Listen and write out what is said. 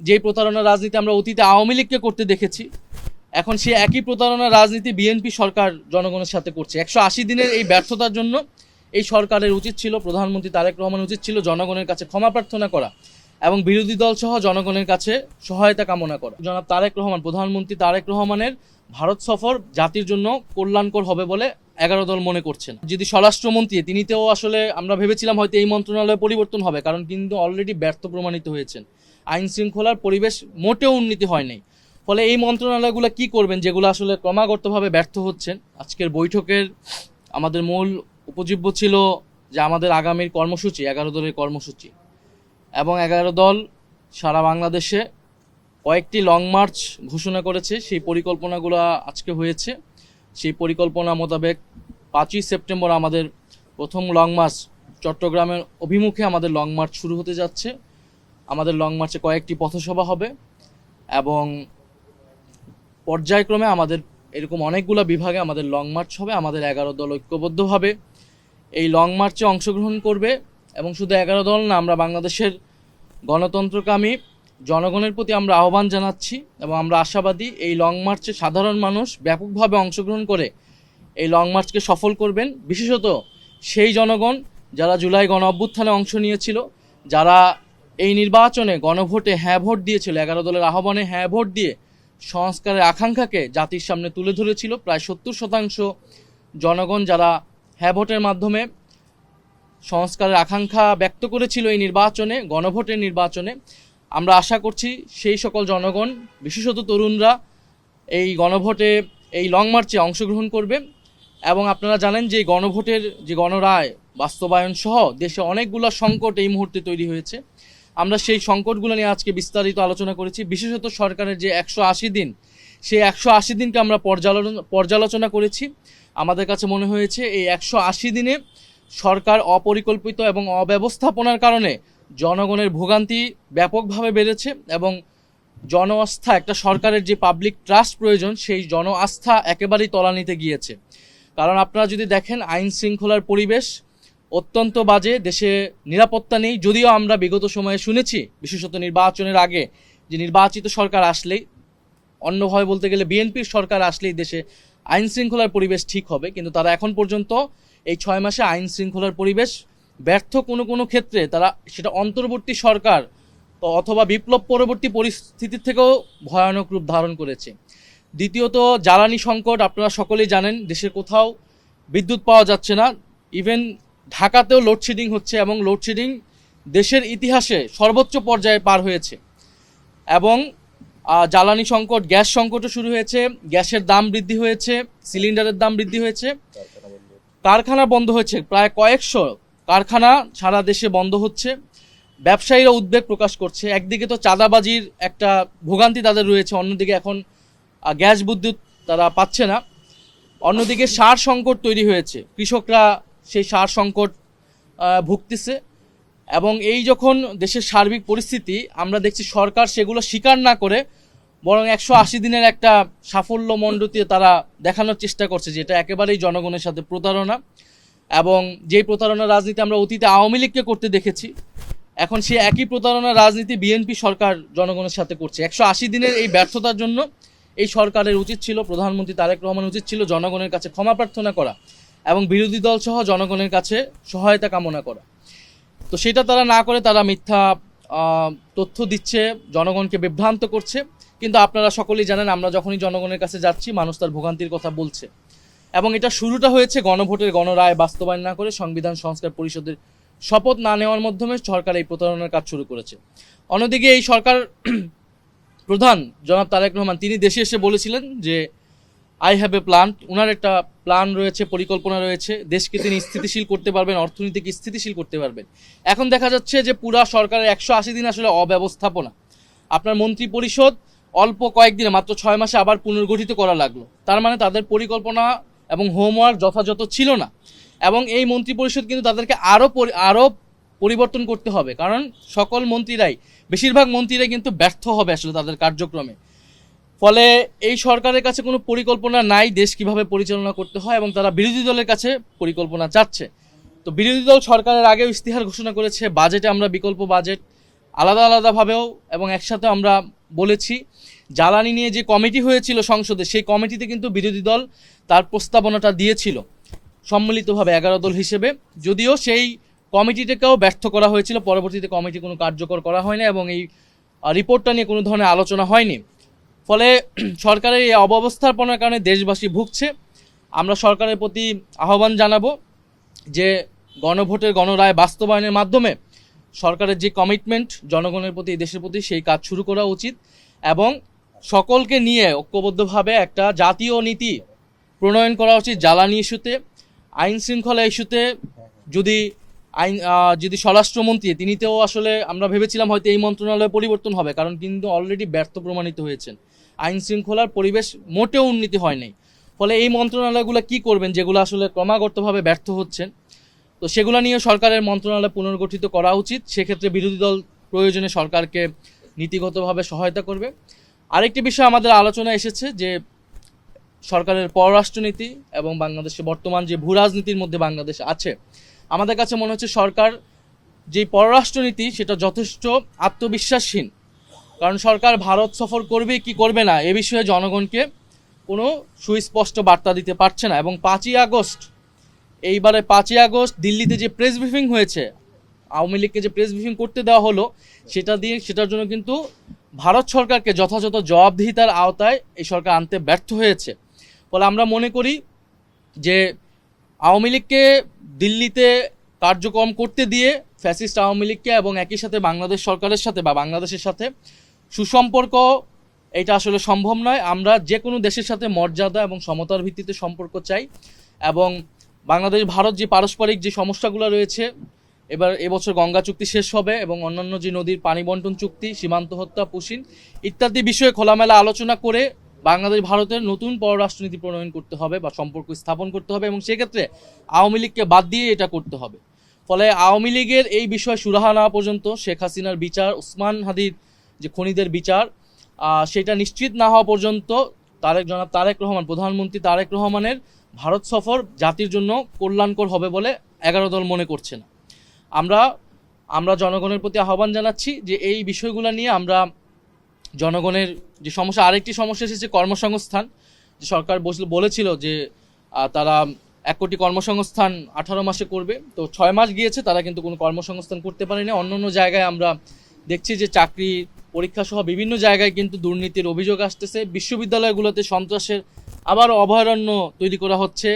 যেই প্রতারণা রাজনীতি আমরা অতীতে আওয়ামী লীগকে করতে দেখেছি, এখন সে একই প্রতারণা রাজনীতি বিএনপি সরকার জনগণের সাথে করছে। 180 দিনের এই ব্যর্থতার জন্য এই সরকারের উচিত ছিল, প্রধানমন্ত্রী তারেক রহমান উচিত ছিল জনগণের কাছে ক্ষমা প্রার্থনা করা এবং বিরোধী দল সহ জনগণের কাছে সহায়তা কামনা করা। জনাব তারেক রহমান, প্রধানমন্ত্রী তারেক রহমানের ভারত সফর জাতির জন্য কল্যাণকর হবে বলে 11 দল মনে করছেন। যদি স্বরাষ্ট্রমন্ত্রী তিনিতেও আসলে আমরা ভেবেছিলাম হয়তো এই মন্ত্রণালয়ে পরিবর্তন হবে, কারণ কিন্তু অলরেডি ব্যর্থ প্রমাণিত হয়েছেন। আইন শৃঙ্খলার পরিবেশ মোটেও উন্নতি হয়নি। ফলে এই মন্ত্রণালয়গুলো কি করবেন যেগুলো আসলে ক্রমাগতভাবে ব্যর্থ হচ্ছেন। আজকের বৈঠকের আমাদের মূল উপজীব্য ছিল যে আমাদের আগামীর কর্মসূচি 11 দলের কর্মসূচি, এবং 11 দল সারা বাংলাদেশে কয়েকটি লং মার্চ ঘোষণা করেছে। সেই পরিকল্পনাগুলো আজকে হয়েছে। সেই পরিকল্পনা মোতাবেক 5ই সেপ্টেম্বর আমাদের প্রথম লং মার্চ চট্টগ্রামের অভিমুখে আমাদের লং মার্চ শুরু হতে যাচ্ছে। আমাদের লং মার্চে কয়েকটি পথসভা হবে এবং পর্যায়ক্রমে আমাদের এরকম অনেকগুলো বিভাগে আমাদের লং মার্চ হবে। আমাদের 11 দল ঐক্যবদ্ধভাবে এই লং মার্চে অংশগ্রহণ করবে এবং শুধু 11 দল না, আমরা বাংলাদেশের গণতন্ত্রকামী জনগণের প্রতি আমরা আহ্বান জানাচ্ছি এবং আমরা আশাবাদী এই লং মার্চে সাধারণ মানুষ ব্যাপকভাবে অংশগ্রহণ করে এই লং মার্চকে সফল করবেন। বিশেষত সেই জনগণ যারা জুলাই গণ অভ্যুত্থানে অংশ নিয়েছিল, যারা এই নির্বাচনে গণভোটে হ্যাঁ ভোট দিয়েছিল, 11 দলের আহ্বানে হ্যাঁ ভোট দিয়ে সংস্কারের আকাঙ্ক্ষাকে জাতির সামনে তুলে ধরেছিল। প্রায় 70% জনগণ যারা হ্যাঁ ভোটের মাধ্যমে সংস্কারের আকাঙ্ক্ষা ব্যক্ত করেছিল এই নির্বাচনে, গণভোটের নির্বাচনে, আমরা আশা করছি সেই সকল জনগণ, বিশেষত তরুণরা এই গণভোটে এই লং মার্চে অংশগ্রহণ করবে। এবং আপনারা জানেন যে গণভোটের যে গণরায় বাস্তবায়ন সহ দেশে অনেকগুলো সংকট এই মুহূর্তে তৈরি হয়েছে। আমরা সেই সংকটগুলো নিয়ে আজকে বিস্তারিত আলোচনা করেছি। বিশেষত সরকারের যে 180 দিন, সেই 180 দিনকে আমরা পর্যালোচনা করেছি। আমাদের কাছে মনে হয়েছে এই 180 দিনে সরকার অপরিকল্পিত এবং অব্যবস্থাপনার কারণে জনগণের ভোগান্তি ব্যাপকভাবে বেড়েছে এবং জন আস্থা, একটা সরকারের যে পাবলিক ট্রাস্ট প্রয়োজন, সেই জন আস্থা একেবারেই তলানিতে গিয়েছে। কারণ আপনারা যদি দেখেন আইন শৃঙ্খলার পরিবেশ অত্যন্ত বাজে, দেশে নিরাপত্তা নেই। যদিও আমরা বিগত সময়ে শুনেছি, বিশেষত নির্বাচনের আগে, যে নির্বাচিত সরকার আসলেই, অন্যভাবে বলতে গেলে বিএনপির সরকার আসলেই দেশে আইন শৃঙ্খলার পরিবেশ ঠিক হবে, কিন্তু তারা এখন পর্যন্ত এই 6 মাসে আইন শৃঙ্খলার পরিবেশ ব্যর্থ কোনো ক্ষেত্রে তারা সেটা অন্তর্বর্তী সরকার অথবা বিপ্লব পরবর্তী পরিস্থিতির থেকেও ভয়ানক রূপ ধারণ করেছে। দ্বিতীয়ত জ্বালানি সংকট, আপনারা সকলেই জানেন দেশের কোথাও বিদ্যুৎ পাওয়া যাচ্ছে না। ইভেন ঢাকাতেও লোডশেডিং হচ্ছে এবং লোডশেডিং দেশের ইতিহাসে সর্বোচ্চ পর্যায়ে পার হয়েছে। এবং জ্বালানি সংকট, গ্যাস সংকটও শুরু হয়েছে, গ্যাসের দাম বৃদ্ধি হয়েছে, সিলিন্ডারের দাম বৃদ্ধি হয়েছে, কারখানা বন্ধ হয়েছে, প্রায় কয়েকশো কারখানা সারা দেশে বন্ধ হচ্ছে। ব্যবসায়ীরা উদ্বেগ প্রকাশ করছে। একদিকে তো চাঁদাবাজির একটা ভোগান্তি তাদের রয়েছে, অন্যদিকে এখন গ্যাস বিদ্যুৎ তারা পাচ্ছে না। অন্যদিকে সার সংকট তৈরি হয়েছে, কৃষকরা সেই সার সংকট ভুগতেছে। এবং এই যখন দেশের সার্বিক পরিস্থিতি, আমরা দেখছি সরকার সেগুলো স্বীকার না করে বরং 180 দিনের একটা সাফল্য মণ্ডিত তারা দেখানোর চেষ্টা করছে, যেটা একেবারেই জনগণের সাথে প্রতারণা। এবং যেই প্রতারণা রাজনীতি আমরা অতীতে আওয়ামী লীগকে করতে দেখেছি, এখন সে একই প্রতারণা রাজনীতি বিএনপি সরকার জনগণের সাথে করছে। 180 দিনের এই ব্যর্থতার জন্য এই সরকারের উচিত ছিল, প্রধানমন্ত্রী তারেক রহমান উচিত ছিল জনগণের কাছে ক্ষমা প্রার্থনা করা এবং বিরোধী দল সহ জনগণের কাছে সহায়তা কামনা করা। তো সেটা তারা না করে তারা মিথ্যা তথ্য দিচ্ছে, জনগণকে বিভ্রান্ত করছে। কিন্তু আপনারা সকলেই জানেন, আমরা যখনই জনগণের কাছে যাচ্ছি মানুষ তার ভোগান্তির কথা বলছে। এবং এটা শুরুটা হয়েছে গণভোটের গণরায় বাস্তবায়ন না করে, সংবিধান সংস্কার পরিষদের শপথ না নেওয়ার মাধ্যমে সরকার এই প্রতারণার কাজ শুরু করেছে। অন্যদিকে এই সরকার প্রধান জনাব তারেক রহমান, তিনি দেশে এসে বলেছিলেন যে আই হ্যাভ এ প্ল্যান। ওনার একটা প্ল্যান রয়েছে, পরিকল্পনা রয়েছে, দেশকে তিনি স্থিতিশীল করতে পারবেন, অর্থনীতিকে স্থিতিশীল করতে পারবেন। এখন দেখা যাচ্ছে যে পুরা সরকারের 180 দিন আসলে অব্যবস্থাপনা। আপনার মন্ত্রী পরিষদ অল্প কয়েকদিনে, মাত্র 6 মাসে আবার পুনর্গঠিত করা লাগলো। তার মানে তাদের পরিকল্পনা এবং হোমওয়ার্ক যথাযথ ছিল না। এবং এই মন্ত্রী পরিষদ কিন্তু তাদেরকে আরও পরিবর্তন করতে হবে, কারণ সকল মন্ত্রীরাই, বেশিরভাগ মন্ত্রীরাই কিন্তু ব্যর্থ হবে আসলে তাদের কার্যক্রমে। ফলে এই সরকারের কাছে কোনো পরিকল্পনা নাই দেশ কিভাবে পরিচালনা করতে হয়, এবং তারা বিরোধী দলের কাছে পরিকল্পনা চাচ্ছে। তো বিরোধী দল সরকারের আগেও ইস্তিহার ঘোষণা করেছে, বাজেটে আমরা বিকল্প বাজেট আলাদা আলাদাভাবেও এবং একসাথে আমরা বলেছি। জ্বালানি নিয়ে যে কমিটি হয়েছিল সংসদে, সেই কমিটিতে কিন্তু বিরোধী দল তার প্রস্তাবনাটা দিয়েছিল সম্মিলিতভাবে 11 দল হিসেবে, যদিও সেই কমিটিটাকেও ব্যর্থ করা হয়েছিল। পরবর্তীতে কমিটি কোনো কার্যকর করা হয়নি এবং এই রিপোর্টটা নিয়ে কোনো ধরনের আলোচনা হয়নি। ফলে সরকারের এই অব্যবস্থাপনার কারণে দেশবাসী ভুগছে। আমরা সরকারের প্রতি আহ্বান জানাবো যে গণভোটের গণরায় বাস্তবায়নের মাধ্যমে সরকারের যে কমিটমেন্ট জনগণের প্রতি, দেশের প্রতি, সেই কাজ শুরু করা উচিত এবং সকলকে নিয়ে ঐক্যবদ্ধভাবে একটা জাতীয় নীতি প্রণয়ন করা উচিত। জ্বালানি ইস্যুতে, আইন শৃঙ্খলা ইস্যুতে যদি স্বরাষ্ট্রমন্ত্রী তিনিতেও আসলে আমরা ভেবেছিলাম হয়তো এই মন্ত্রণালয়ে পরিবর্তন হবে, কারণ কিন্তু অলরেডি ব্যর্থ প্রমাণিত হয়েছেন। আইন শৃঙ্খলার পরিবেশ মোটেও উন্নতি হয় নাই। ফলে এই মন্ত্রণালয়গুলো কি করবেন যেগুলো আসলে ক্রমাগতভাবে ব্যর্থ হচ্ছেন? তো সেগুলো নিয়ে সরকারের মন্ত্রণালয় পুনর্গঠিত করা উচিত। সেক্ষেত্রে বিরোধী দল প্রয়োজনে সরকারকে নীতিগতভাবে সহায়তা করবে। আরেকটি বিষয় আমাদের আলোচনা এসেছে যে সরকারের পররাষ্ট্রনীতি এবং বাংলাদেশে বর্তমান যে ভূ রাজনীতির মধ্যে বাংলাদেশ আছে, আমাদের কাছে মনে হচ্ছে সরকার যে পররাষ্ট্রনীতি সেটা যথেষ্ট আত্মবিশ্বাসহীন। কারণ সরকার ভারত সফর করবে কি করবে না এ বিষয়ে জনগণকে কোনো সুস্পষ্ট বার্তা দিতে পারছে না। এবং 5ই আগস্ট, এইবারে 5ই আগস্ট দিল্লিতে যে প্রেস ব্রিফিং হয়েছে, আওয়ামী লীগকে যে প্রেস ব্রিফিং করতে দেওয়া হলো, সেটার জন্য কিন্তু ভারত সরকারকে যথাযথ জবাবদিহিতার আওতায় এই সরকার আনতে ব্যর্থ হয়েছে। ফলে আমরা মনে করি যে আওয়ামী লীগকে দিল্লিতে কার্যক্রম করতে দিয়ে ফ্যাসিস্ট আওয়ামী লীগকে এবং একই সাথে বাংলাদেশ সরকারের সাথে বা বাংলাদেশের সাথে সুসম্পর্ক, এটা আসলে সম্ভব নয়। আমরা যে কোনো দেশের সাথে মর্যাদা এবং সমতার ভিত্তিতে সম্পর্ক চাই এবং বাংলাদেশ ভারত যে পারস্পরিক যে সমস্যাগুলো রয়েছে, এবছর গঙ্গা চুক্তি শেষ হবে এবং অন্যান্য যে নদীর পানি বন্টন চুক্তি, সীমান্ত হত্যা, পুশিন ইত্যাদি বিষয়ে খোলামেলা আলোচনা করে বাংলাদেশ ভারতের নতুন পররাষ্ট্রনীতি প্রণয়ন করতে হবে বা সম্পর্ক স্থাপন করতে হবে এবং সেক্ষেত্রে আওয়ামী লীগকে বাদ দিয়ে এটা করতে হবে। ফলে আওয়ামী লীগের এই বিষয় সুরাহা না পর্যন্ত, শেখ হাসিনার বিচার, ওসমান হাদির যে খুনিদের বিচার, সেটা নিশ্চিত না হওয়া পর্যন্ত জনাব তারেক রহমান, প্রধানমন্ত্রী তারেক রহমানের ভারত সফর জাতির জন্য কল্যাণকর হবে বলে 11 দল মনে করছে না। আমরা জনগণের প্রতি আহ্বান জানাচ্ছি যে এই বিষয়গুলো নিয়ে আমরা জনগণের যে সমস্যা, আরেকটি সমস্যা এসেছে কর্মসংস্থান। যে সরকার বলেছিল যে তারা 1 কোটি কর্মসংস্থান 18 মাসে করবে, তো 6 মাস গিয়েছে, তারা কিন্তু কোনো কর্মসংস্থান করতে পারেনি। অন্য জায়গায় আমরা দেখছি যে চাকরি পরীক্ষা সহ বিভিন্ন জায়গায় কিন্তু দুর্নীতির অভিযোগ আসতেছে। বিশ্ববিদ্যালয়গুলোতে সন্ত্রাসের আবার অভয়ারণ্য তৈরি করা হচ্ছে।